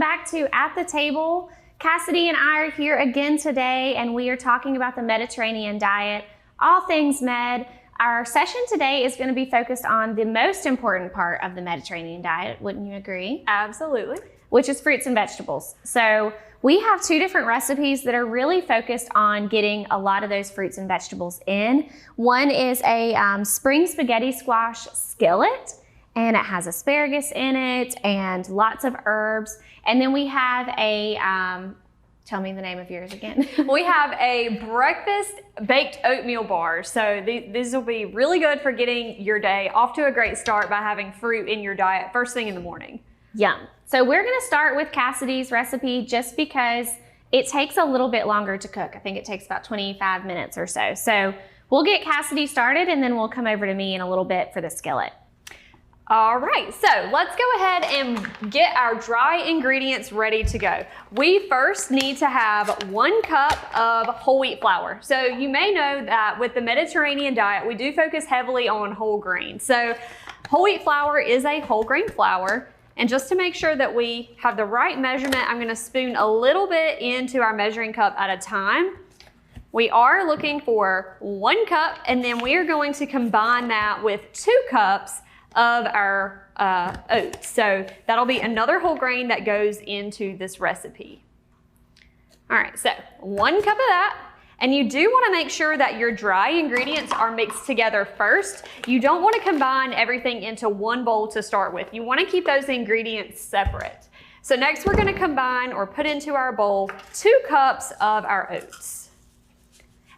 back to At the Table. Cassidy and I are here again today, and we are talking about the Mediterranean diet, all things med. Our session today is going to be focused on the most important part of the Mediterranean diet, wouldn't you agree? Absolutely. Which is fruits and vegetables. So we have two different recipes that are really focused on getting a lot of those fruits and vegetables in. One is a spring spaghetti squash skillet, and it has asparagus in it and lots of herbs. And then we have a, tell me the name of yours again. We have a breakfast baked oatmeal bar. So these will be really good for getting your day off to a great start by having fruit in your diet first thing in the morning. Yum. So we're gonna start with Cassidy's recipe just because it takes a little bit longer to cook. I think it takes about 25 minutes or so. So we'll get Cassidy started and then we'll come over to me in a little bit for the skillet. All right, so let's go ahead and get our dry ingredients ready to go. We first need to have 1 cup of whole wheat flour. So you may know that with the Mediterranean diet, we do focus heavily on whole grain. So whole wheat flour is a whole grain flour. And just to make sure that we have the right measurement, I'm gonna spoon a little bit into our measuring cup at a time. We are looking for 1 cup, and then we are going to combine that with 2 cups of our oats. So that'll be another whole grain that goes into this recipe. All right, so 1 cup of that. And you do want to make sure that your dry ingredients are mixed together first. You don't want to combine everything into one bowl to start with. You want to keep those ingredients separate. So next we're going to combine or put into our bowl 2 cups of our oats.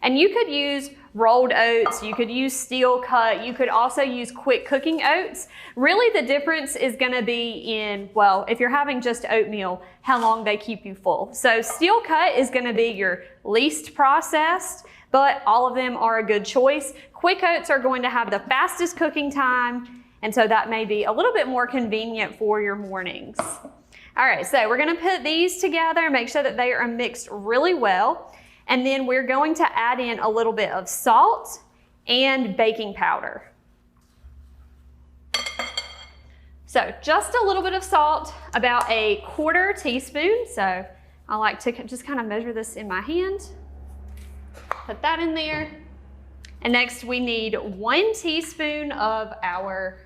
And you could use rolled oats, you could use steel cut, you could also use quick cooking oats. Really the difference is gonna be in, well, if you're having just oatmeal, how long they keep you full. So steel cut is gonna be your least processed, but all of them are a good choice. Quick oats are going to have the fastest cooking time, and so that may be a little bit more convenient for your mornings. All right, so we're gonna put these together, make sure that they are mixed really well. And then we're going to add in a little bit of salt and baking powder. So just a little bit of salt, about a 1/4 teaspoon. So I like to just kind of measure this in my hand. Put that in there. And next we need 1 teaspoon of our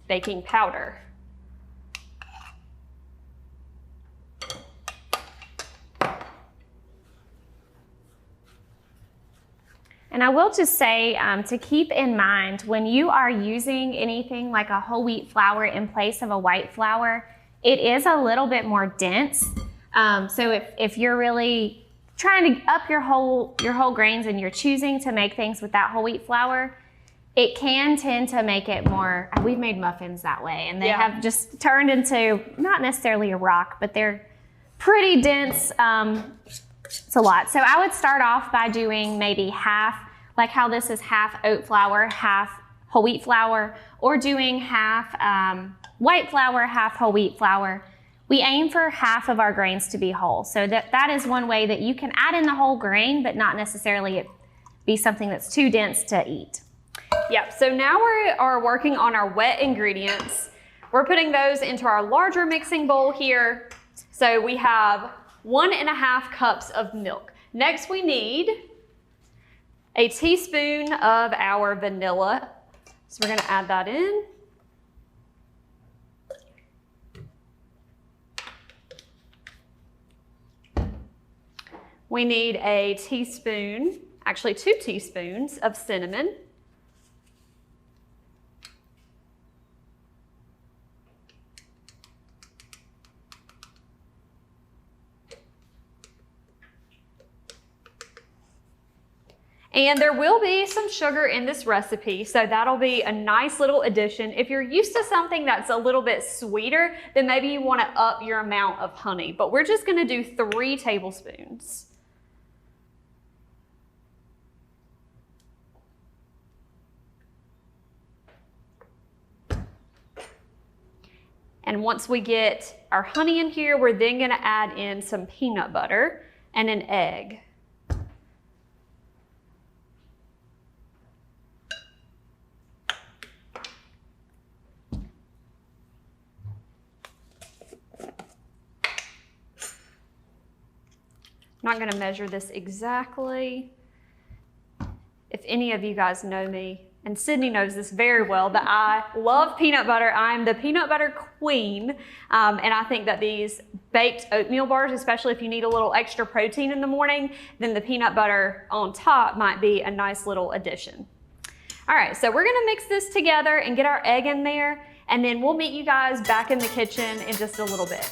baking powder. And I will just say to keep in mind, when you are using anything like a whole wheat flour in place of a white flour, it is a little bit more dense. So if you're really trying to up your whole grains and you're choosing to make things with that whole wheat flour, it can tend to make it more, we've made muffins that way, and they have just turned into not necessarily a rock, but they're pretty dense. It's a lot. So I would start off by doing maybe half, like how this is half oat flour, half whole wheat flour, or doing half white flour, half whole wheat flour. We aim for half of our grains to be whole. So that is one way that you can add in the whole grain, but not necessarily it be something that's too dense to eat. Yep, so now we are working on our wet ingredients. We're putting those into our larger mixing bowl here. So we have 1.5 cups of milk. Next we need a teaspoon of our vanilla. So we're gonna add that in. We need a teaspoon, actually 2 teaspoons of cinnamon. And there will be some sugar in this recipe, so that'll be a nice little addition. If you're used to something that's a little bit sweeter, then maybe you want to up your amount of honey. But we're just going to do 3 tablespoons. And once we get our honey in here, we're then going to add in some peanut butter and an egg. not gonna measure this exactly. If any of you guys know me, and Sydney knows this very well, that I love peanut butter. I'm the peanut butter queen. And I think that these baked oatmeal bars, especially if you need a little extra protein in the morning, then the peanut butter on top might be a nice little addition. All right, so we're gonna mix this together and get our egg in there, and then we'll meet you guys back in the kitchen in just a little bit.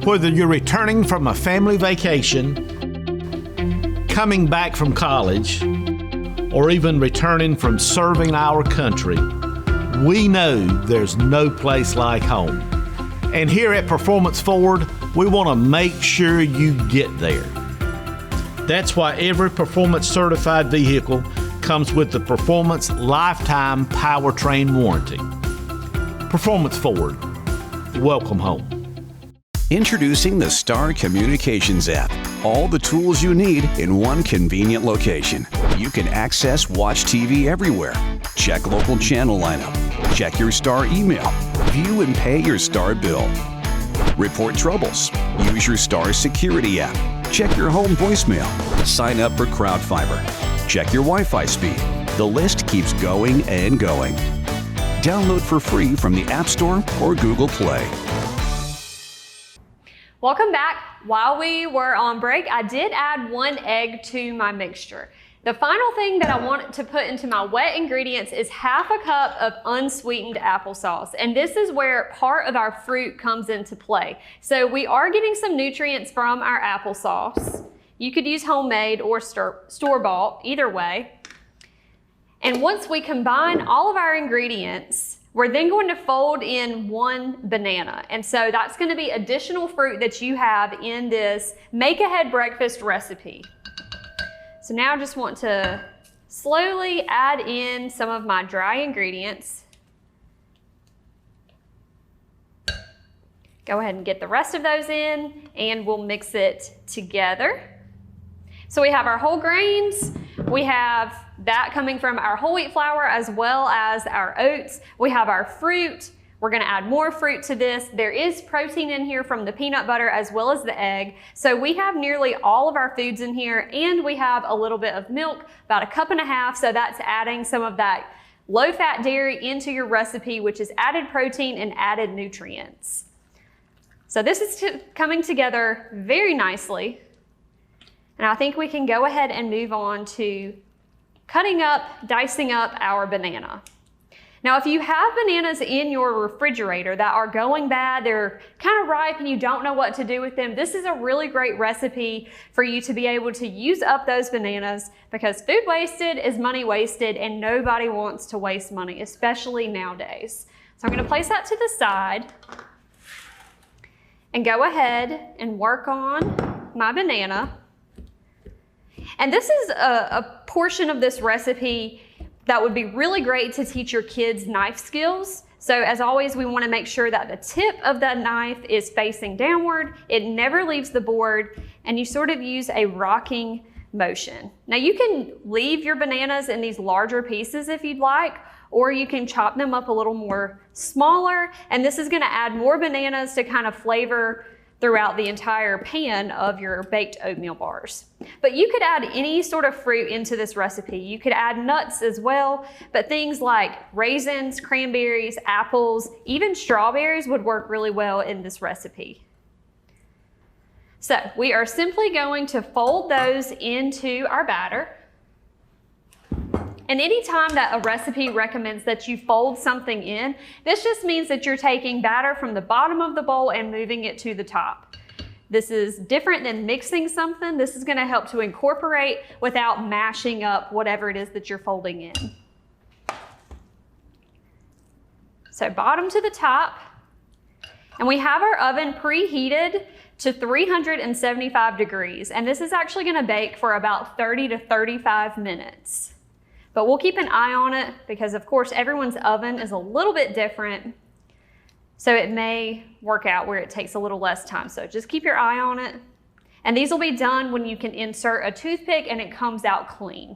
Whether you're returning from a family vacation, coming back from college, or even returning from serving our country, we know there's no place like home. And here at Performance Ford, we want to make sure you get there. That's why every Performance certified vehicle comes with the Performance Lifetime Powertrain Warranty. Performance Ford, welcome home. Introducing the Star Communications app. All the tools you need in one convenient location. You can access Watch TV everywhere. Check local channel lineup. Check your Star email. View and pay your Star bill. Report troubles. Use your Star security app. Check your home voicemail. Sign up for Crowd Fiber. Check your Wi-Fi speed. The list keeps going and going. Download for free from the App Store or Google Play. Welcome back. While we were on break, I did add 1 egg to my mixture. The final thing that I want to put into my wet ingredients is half a cup of unsweetened applesauce. And this is where part of our fruit comes into play. So we are getting some nutrients from our applesauce. You could use homemade or store-bought, either way. And once we combine all of our ingredients, we're then going to fold in 1 banana. And so that's going to be additional fruit that you have in this make-ahead breakfast recipe. So now I just want to slowly add in some of my dry ingredients. Go ahead and get the rest of those in, and we'll mix it together. So we have our whole grains, we have that coming from our whole wheat flour as well as our oats. We have our fruit. We're gonna add more fruit to this. There is protein in here from the peanut butter as well as the egg. So we have nearly all of our foods in here, and we have a little bit of milk, about 1.5 cups. So that's adding some of that low-fat dairy into your recipe, which is added protein and added nutrients. So this is coming together very nicely. And I think we can go ahead and move on to dicing up our banana. Now, if you have bananas in your refrigerator that are going bad, they're kind of ripe and you don't know what to do with them, this is a really great recipe for you to be able to use up those bananas, because food wasted is money wasted and nobody wants to waste money, especially nowadays. So I'm going to place that to the side and go ahead and work on my banana. And this is a portion of this recipe that would be really great to teach your kids knife skills. So as always, we want to make sure that the tip of the knife is facing downward. It never leaves the board, and you sort of use a rocking motion. Now you can leave your bananas in these larger pieces if you'd like, or you can chop them up a little more smaller, and this is going to add more bananas to kind of flavor throughout the entire pan of your baked oatmeal bars. But you could add any sort of fruit into this recipe. You could add nuts as well, but things like raisins, cranberries, apples, even strawberries would work really well in this recipe. So we are simply going to fold those into our batter. And anytime that a recipe recommends that you fold something in, this just means that you're taking batter from the bottom of the bowl and moving it to the top. This is different than mixing something. This is going to help to incorporate without mashing up whatever it is that you're folding in. So bottom to the top. And we have our oven preheated to 375 degrees. And this is actually going to bake for about 30 to 35 minutes. But we'll keep an eye on it because, of course, everyone's oven is a little bit different. So it may work out where it takes a little less time. So just keep your eye on it. And these will be done when you can insert a toothpick and it comes out clean.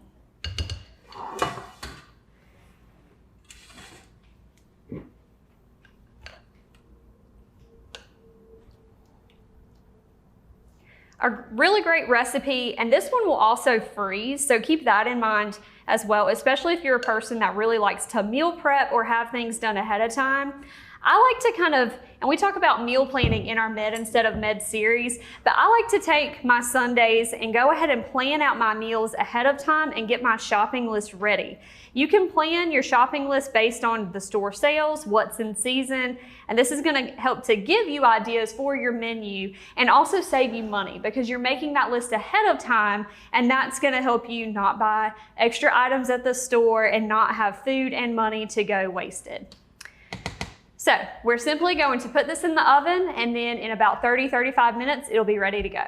A really great recipe, and this one will also freeze, so keep that in mind as well, especially if you're a person that really likes to meal prep or have things done ahead of time. I like to kind of, and we talk about meal planning in our Med Instead of Med series, but I like to take my Sundays and go ahead and plan out my meals ahead of time and get my shopping list ready. You can plan your shopping list based on the store sales, what's in season, and this is gonna help to give you ideas for your menu and also save you money because you're making that list ahead of time, and that's gonna help you not buy extra items at the store and not have food and money to go wasted. So we're simply going to put this in the oven, and then in about 30-35 minutes, it'll be ready to go.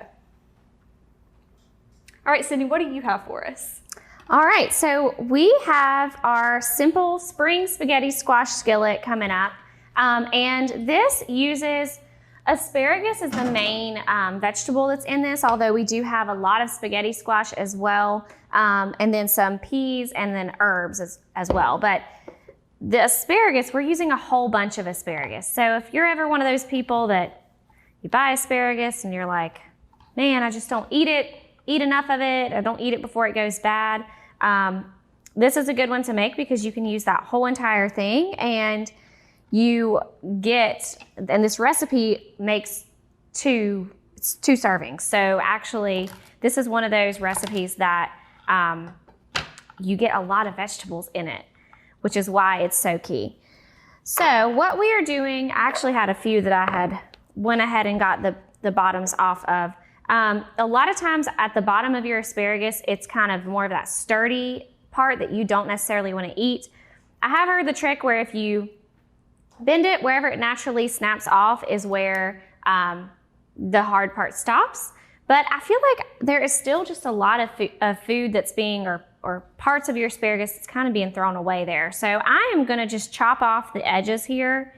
All right, Sydney, what do you have for us? All right, so we have our simple spring spaghetti squash skillet coming up. And this uses asparagus as the main vegetable that's in this, although we do have a lot of spaghetti squash as well, and then some peas and then herbs as well. But the asparagus, we're using a whole bunch of asparagus. So if you're ever one of those people that you buy asparagus and you're like, man, I just don't eat enough of it, I don't eat it before it goes bad, this is a good one to make because you can use that whole entire thing, and you get, and this recipe makes two servings. So actually, this is one of those recipes that you get a lot of vegetables in it, which is why it's so key. So what we are doing, I actually had a few that I had went ahead and got the bottoms off of. A lot of times at the bottom of your asparagus, it's kind of more of that sturdy part that you don't necessarily want to eat. I have heard the trick where if you bend it, wherever it naturally snaps off is where the hard part stops. But I feel like there is still just a lot of food that's being, or parts of your asparagus that's kind of being thrown away there. So I am gonna just chop off the edges here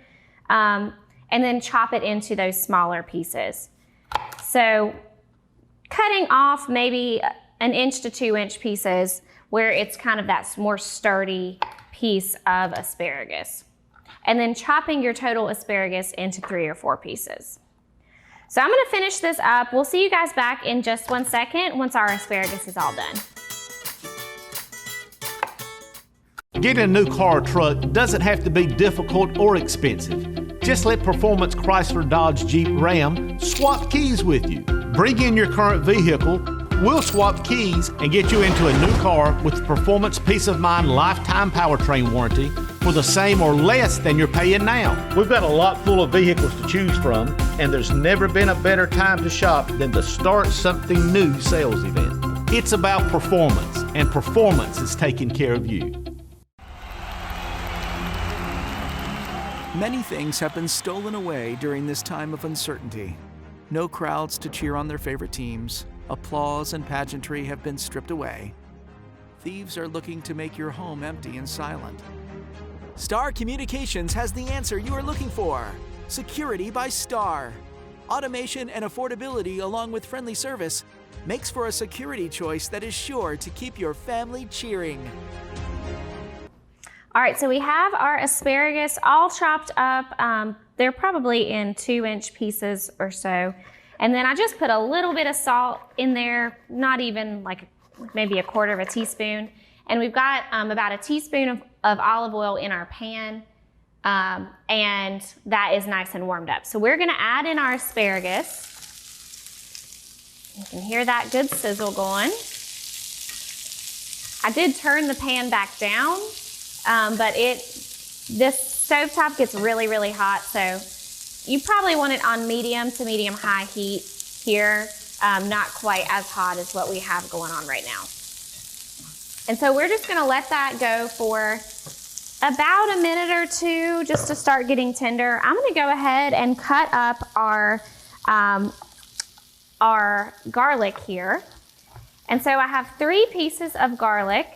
and then chop it into those smaller pieces. So cutting off maybe 1 inch to 2 inch pieces where it's kind of that more sturdy piece of asparagus. And then chopping your total asparagus into 3 or 4 pieces. So I'm gonna finish this up. We'll see you guys back in just 1 second once our asparagus is all done. Getting a new car or truck doesn't have to be difficult or expensive. Just let Performance Chrysler Dodge Jeep Ram swap keys with you. Bring in your current vehicle, we'll swap keys and get you into a new car with the Performance Peace of Mind lifetime powertrain warranty for the same or less than you're paying now. We've got a lot full of vehicles to choose from, and there's never been a better time to shop than to start something new sales event. It's about performance, and performance is taking care of you. Many things have been stolen away during this time of uncertainty. No crowds to cheer on their favorite teams. Applause and pageantry have been stripped away. Thieves are looking to make your home empty and silent. Star Communications has the answer you are looking for. Security by Star. Automation and affordability along with friendly service makes for a security choice that is sure to keep your family cheering. All right, so we have our asparagus all chopped up. They're probably in 2 inch pieces or so. And then I just put a little bit of salt in there, not even like maybe 1/4 teaspoon. And we've got about 1 teaspoon of olive oil in our pan, and that is nice and warmed up. So we're gonna add in our asparagus. You can hear that good sizzle going. I did turn the pan back down, but this stovetop gets really, really hot, so you probably want it on medium to medium high heat here, not quite as hot as what we have going on right now. And so we're just gonna let that go for about a minute or two just to start getting tender. I'm gonna go ahead and cut up our garlic here. And so I have 3 pieces of garlic.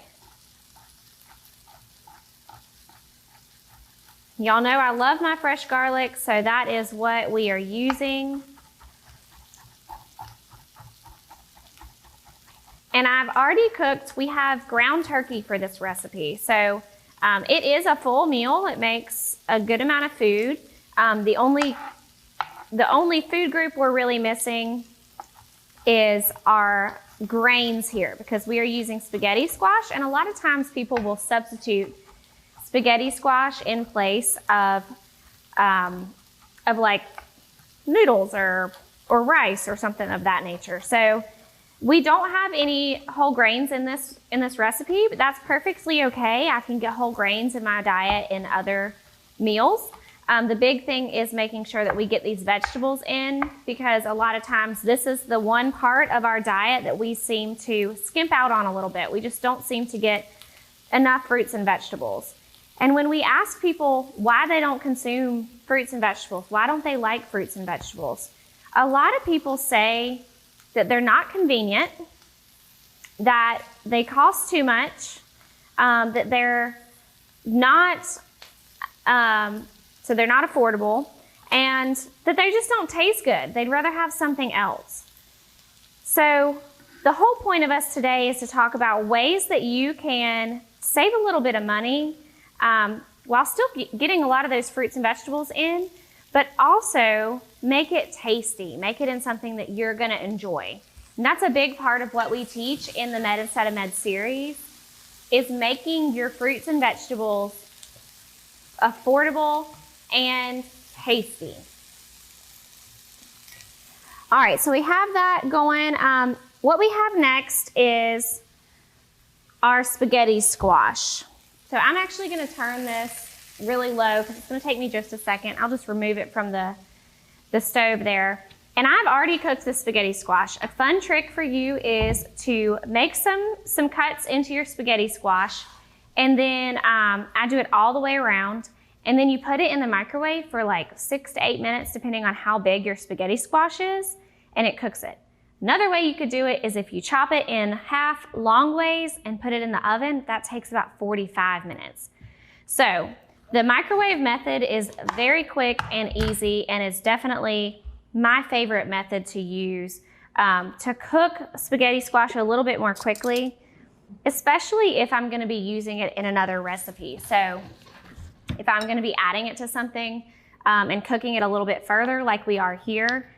Y'all know I love my fresh garlic, so that is what we are using. And I've already cooked, we have ground turkey for this recipe. So it is a full meal. It makes a good amount of food. The only food group we're really missing is our grains here, because we are using spaghetti squash, and a lot of times people will substitute spaghetti squash in place of like noodles or rice or something of that nature. So we don't have any whole grains in this recipe, but that's perfectly okay. I can get whole grains in my diet in other meals. The big thing is making sure that we get these vegetables in, because a lot of times this is the one part of our diet that we seem to skimp out on a little bit. We just don't seem to get enough fruits and vegetables. And when we ask people why they don't consume fruits and vegetables, why don't they like fruits and vegetables, a lot of people say that they're not convenient, that they cost too much, that they're not, so they're not affordable, and that they just don't taste good. They'd rather have something else. So the whole point of us today is to talk about ways that you can save a little bit of money while still getting a lot of those fruits and vegetables in, but also make it tasty. Make it in something that you're gonna enjoy. And that's a big part of what we teach in the Med Instead of Med series, is making your fruits and vegetables affordable and tasty. All right, so we have that going. What we have next is our spaghetti squash. So I'm actually gonna turn this really low because it's gonna take me just a second. I'll just remove it from the stove there. And I've already cooked the spaghetti squash. A fun trick for you is to make some cuts into your spaghetti squash, and then I do it all the way around, and then you put it in the microwave for like 6 to 8 minutes, depending on how big your spaghetti squash is, and it cooks it. Another way you could do it is if you chop it in half long ways and put it in the oven. That takes about 45 minutes. So the microwave method is very quick and easy, and it's definitely my favorite method to use to cook spaghetti squash a little bit more quickly, especially if I'm gonna be using it in another recipe. So if I'm gonna be adding it to something and cooking it a little bit further like we are here,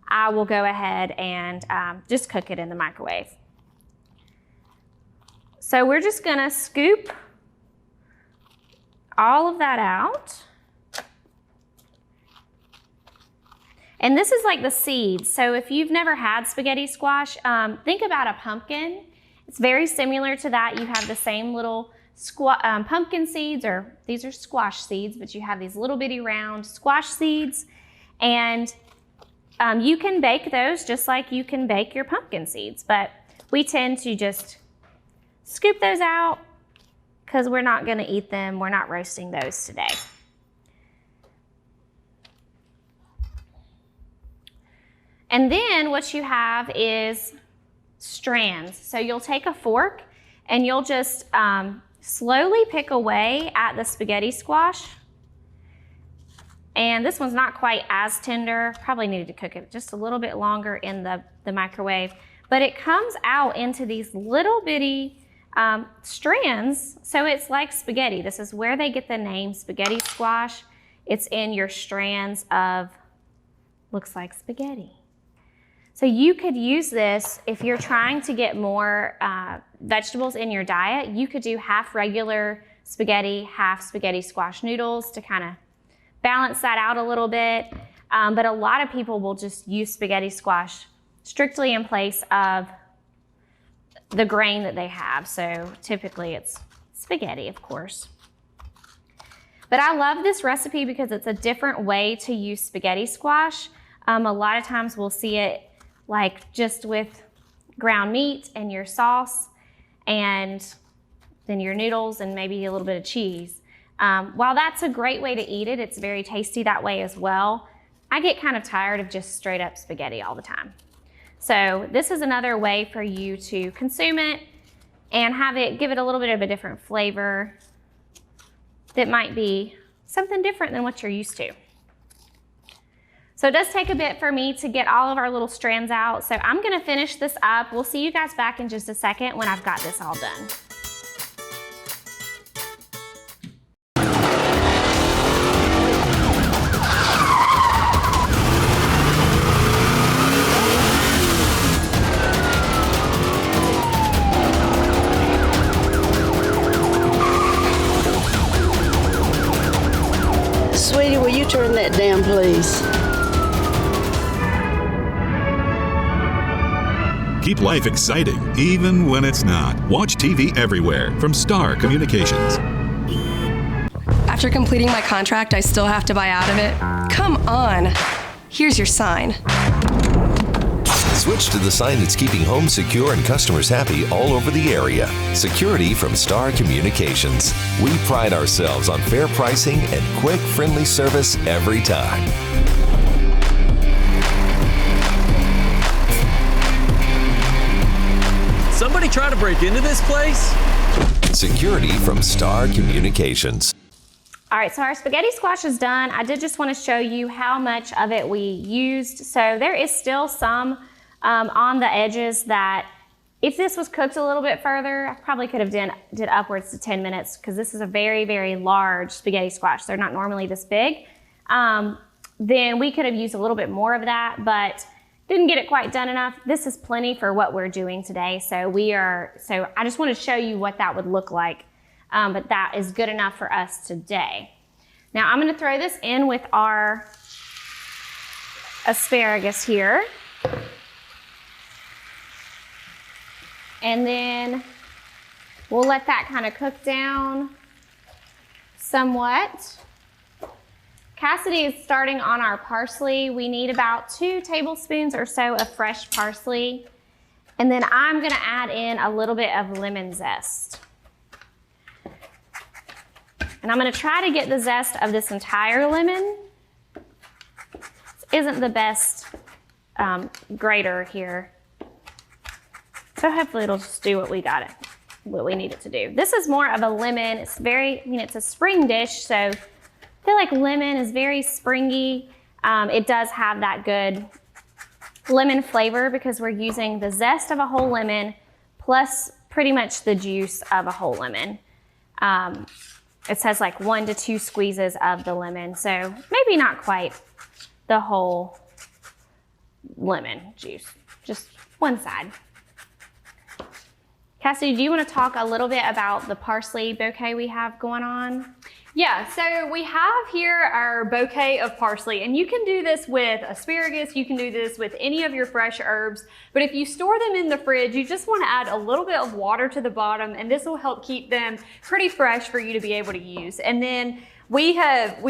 I will go ahead and just cook it in the microwave. So we're just gonna scoop all of that out. And this is like the seeds. So if you've never had spaghetti squash, think about a pumpkin. It's very similar to that. You have the same little pumpkin seeds, or these are squash seeds, but you have these little bitty round squash seeds. And you can bake those just like you can bake your pumpkin seeds, but we tend to just scoop those out because we're not gonna eat them. We're not roasting those today. And then what you have is strands. So you'll take a fork and you'll just slowly pick away at the spaghetti squash. And this one's not quite as tender. Probably needed to cook it just a little bit longer in the microwave. But it comes out into these little bitty strands. So it's like spaghetti. This is where they get the name spaghetti squash. It's in your strands of, looks like spaghetti. So you could use this if you're trying to get more vegetables in your diet. You could do half regular spaghetti, half spaghetti squash noodles to kind of balance that out a little bit. But a lot of people will just use spaghetti squash strictly in place of the grain that they have. So typically it's spaghetti, of course. But I love this recipe because it's a different way to use spaghetti squash. A lot of times we'll see it like just with ground meat and your sauce and then your noodles and maybe a little bit of cheese. While that's a great way to eat it, it's very tasty that way as well. I get kind of tired of just straight up spaghetti all the time. So this is another way for you to consume it and give it a little bit of a different flavor that might be something different than what you're used to. So it does take a bit for me to get all of our little strands out. So I'm gonna finish this up. We'll see you guys back in just a second when I've got this all done. please. Keep life exciting, even when it's not. Watch TV everywhere from Star Communications. After completing my contract, I still have to buy out of it? Come on. Here's your sign. Switch to the sign that's keeping home secure and customers happy all over the area. Security from Star Communications. We pride ourselves on fair pricing and quick, friendly service every time. Somebody try to break into this place? Security from Star Communications. All right, so our spaghetti squash is done. I did just want to show you how much of it we used. So there is still some on the edges that if this was cooked a little bit further, I probably could have did upwards to 10 minutes because this is a very, very large spaghetti squash. They're not normally this big. Then we could have used a little bit more of that, but didn't get it quite done enough. This is plenty for what we're doing today. So I just want to show you what that would look like. But that is good enough for us today. Now I'm going to throw this in with our asparagus here. And then we'll let that kind of cook down somewhat. Cassidy is starting on our parsley. We need about 2 tablespoons or so of fresh parsley. And then I'm going to add in a little bit of lemon zest. And I'm going to try to get the zest of this entire lemon. This isn't the best grater here. So hopefully it'll just do what we need it to do. This is more of a lemon. It's it's a spring dish, so I feel like lemon is very springy. It does have that good lemon flavor because we're using the zest of a whole lemon plus pretty much the juice of a whole lemon. It says like 1 to 2 squeezes of the lemon, so maybe not quite the whole lemon juice, just one side. Cassidy, do you want to talk a little bit about the parsley bouquet we have going on? Yeah, so we have here our bouquet of parsley, and you can do this with asparagus, you can do this with any of your fresh herbs, but if you store them in the fridge, you just want to add a little bit of water to the bottom, and this will help keep them pretty fresh for you to be able to use. And then we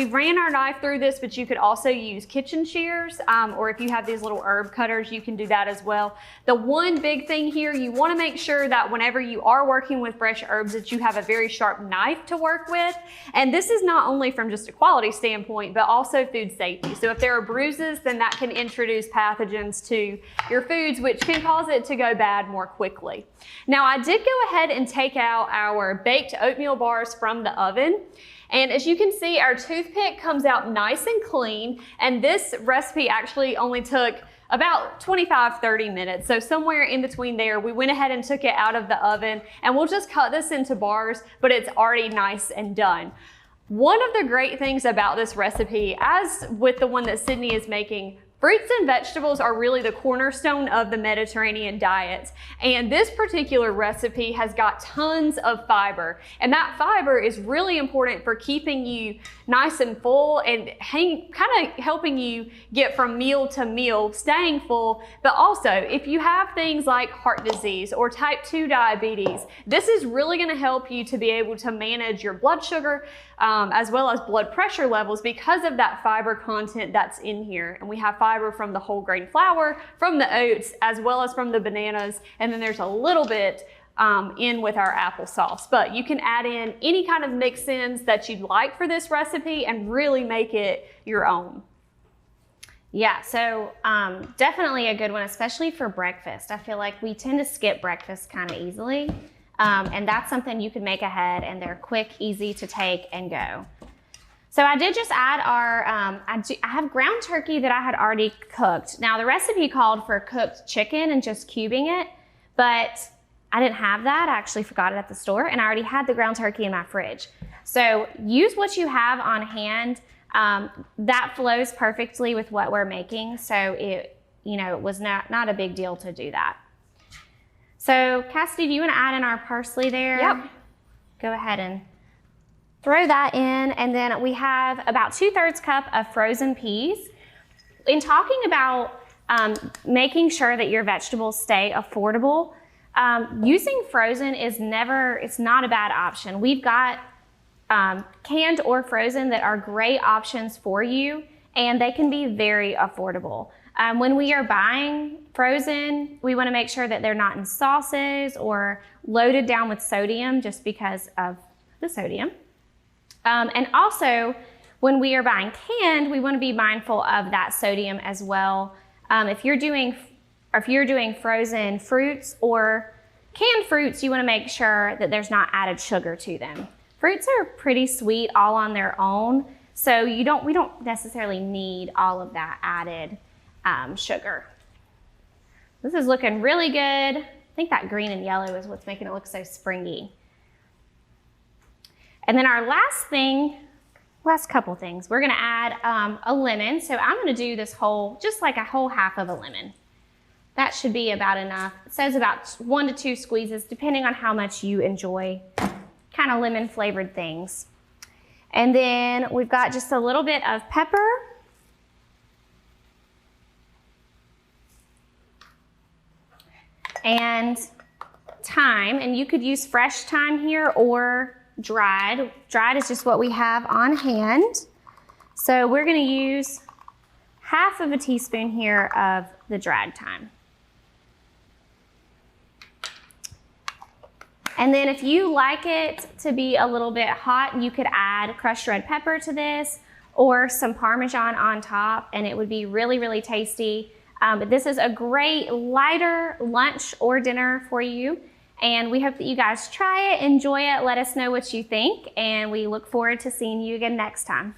ran our knife through this, but you could also use kitchen shears, or if you have these little herb cutters, you can do that as well. The one big thing here, you want to make sure that whenever you are working with fresh herbs that you have a very sharp knife to work with. And this is not only from just a quality standpoint, but also food safety. So if there are bruises, then that can introduce pathogens to your foods, which can cause it to go bad more quickly. Now, I did go ahead and take out our baked oatmeal bars from the oven. And as you can see, our toothpick comes out nice and clean. And this recipe actually only took about 25-30 minutes. So somewhere in between there, we went ahead and took it out of the oven, and we'll just cut this into bars, but it's already nice and done. One of the great things about this recipe, as with the one that Sydney is making, fruits and vegetables are really the cornerstone of the Mediterranean diet. And this particular recipe has got tons of fiber. And that fiber is really important for keeping you nice and full and kind of helping you get from meal to meal, staying full. But also, if you have things like heart disease or type 2 diabetes, this is really going to help you to be able to manage your blood sugar as well as blood pressure levels because of that fiber content that's in here. And we have fiber from the whole grain flour, from the oats, as well as from the bananas. And then there's a little bit in with our applesauce. But you can add in any kind of mix-ins that you'd like for this recipe and really make it your own. Yeah, so definitely a good one, especially for breakfast. I feel like we tend to skip breakfast kind of easily. And that's something you can make ahead, and they're quick, easy to take and go. So I did just add our, I have ground turkey that I had already cooked. Now the recipe called for cooked chicken and just cubing it, but I didn't have that. I actually forgot it at the store, and I already had the ground turkey in my fridge. So use what you have on hand. That flows perfectly with what we're making. So it was not a big deal to do that. So Cassidy, do you want to add in our parsley there? Yep. Go ahead and throw that in, and then we have about 2/3 cup of frozen peas. In talking about making sure that your vegetables stay affordable, using frozen is it's not a bad option. We've got canned or frozen that are great options for you, and they can be very affordable. When we are buying frozen, we want to make sure that they're not in sauces or loaded down with sodium just because of the sodium. And also, when we are buying canned, we want to be mindful of that sodium as well. If you're doing frozen fruits or canned fruits, you want to make sure that there's not added sugar to them. Fruits are pretty sweet all on their own, so we don't necessarily need all of that added sugar. This is looking really good. I think that green and yellow is what's making it look so springy. And then our last couple things, we're gonna add a lemon. So I'm gonna do this just like a whole half of a lemon. That should be about enough. It says about 1 to 2 squeezes, depending on how much you enjoy kind of lemon flavored things. And then we've got just a little bit of pepper. And thyme, and you could use fresh thyme here or dried. Dried is just what we have on hand. So we're gonna use half of a teaspoon here of the dried thyme. And then if you like it to be a little bit hot, you could add crushed red pepper to this or some Parmesan on top, and it would be really, really tasty. But this is a great lighter lunch or dinner for you. And we hope that you guys try it, enjoy it, let us know what you think, and we look forward to seeing you again next time.